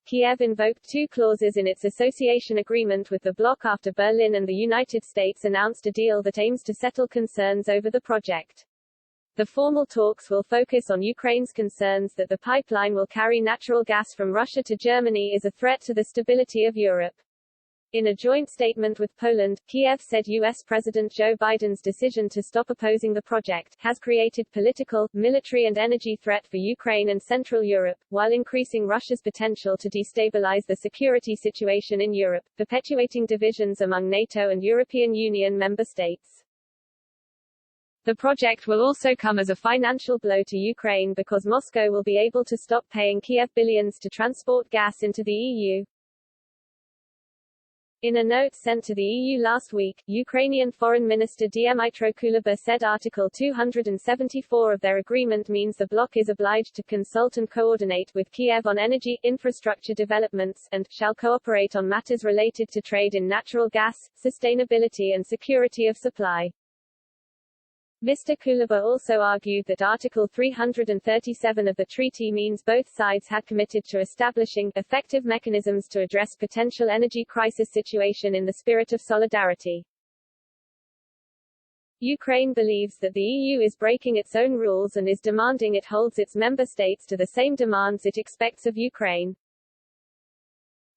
Kiev invoked two clauses in its association agreement with the bloc after Berlin and the United States announced a deal that aims to settle concerns over the project. The formal talks will focus on Ukraine's concerns that the pipeline will carry natural gas from Russia to Germany is a threat to the stability of Europe. In a joint statement with Poland, Kiev said U.S. President Joe Biden's decision to stop opposing the project has created political, military and energy threat for Ukraine and Central Europe, while increasing Russia's potential to destabilize the security situation in Europe, perpetuating divisions among NATO and European Union member states. The project will also come as a financial blow to Ukraine because Moscow will be able to stop paying Kiev billions to transport gas into the EU. In a note sent to the EU last week, Ukrainian Foreign Minister Dmytro Kuleba said Article 274 of their agreement means the bloc is obliged to consult and coordinate with Kiev on energy, infrastructure developments, and shall cooperate on matters related to trade in natural gas, sustainability and security of supply. Mr. Kuleba also argued that Article 337 of the treaty means both sides had committed to establishing effective mechanisms to address potential energy crisis situation in the spirit of solidarity. Ukraine believes that the EU is breaking its own rules and is demanding it holds its member states to the same demands it expects of Ukraine.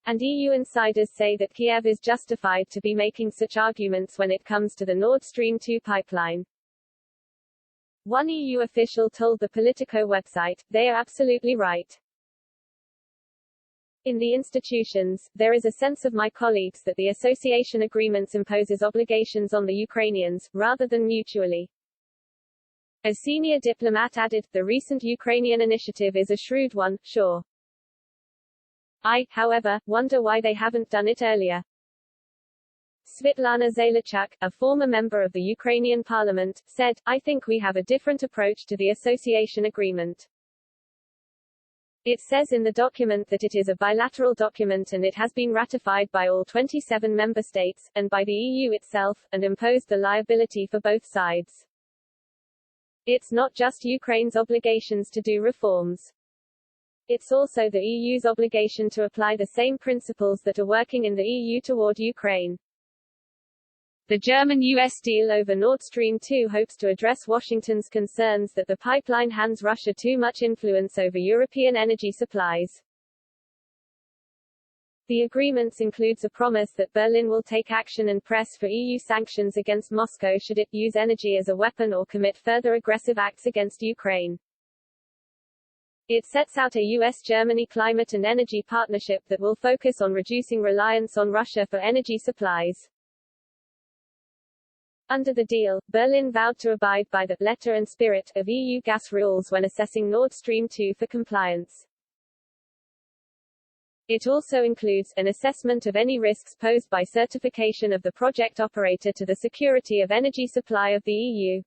And EU insiders say that Kiev is justified to be making such arguments when it comes to the Nord Stream 2 pipeline. One EU official told the Politico website, "They are absolutely right. In the institutions, there is a sense of my colleagues that the association agreements imposes obligations on the Ukrainians, rather than mutually." A senior diplomat added, "The recent Ukrainian initiative is a shrewd one, sure. I, however, wonder why they haven't done it earlier." Svitlana Zalachuk, a former member of the Ukrainian parliament, said, "I think we have a different approach to the association agreement. It says in the document that it is a bilateral document and it has been ratified by all 27 member states, and by the EU itself, and imposed the liability for both sides. It's not just Ukraine's obligations to do reforms. It's also the EU's obligation to apply the same principles that are working in the EU toward Ukraine." The German-US deal over Nord Stream 2 hopes to address Washington's concerns that the pipeline hands Russia too much influence over European energy supplies. The agreements includes a promise that Berlin will take action and press for EU sanctions against Moscow should it use energy as a weapon or commit further aggressive acts against Ukraine. It sets out a US-Germany climate and energy partnership that will focus on reducing reliance on Russia for energy supplies. Under the deal, Berlin vowed to abide by the letter and spirit of EU gas rules when assessing Nord Stream 2 for compliance. It also includes an assessment of any risks posed by certification of the project operator to the security of energy supply of the EU.